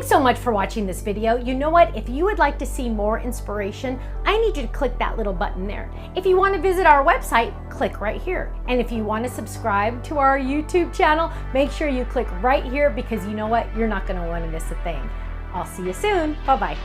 Thanks so much for watching this video. You know what? If you would like to see more inspiration, I need you to click that little button there. If you want to visit our website, click right here. And if you want to subscribe to our YouTube channel, make sure you click right here because you know what? You're not going to want to miss a thing. I'll see you soon. Bye-bye.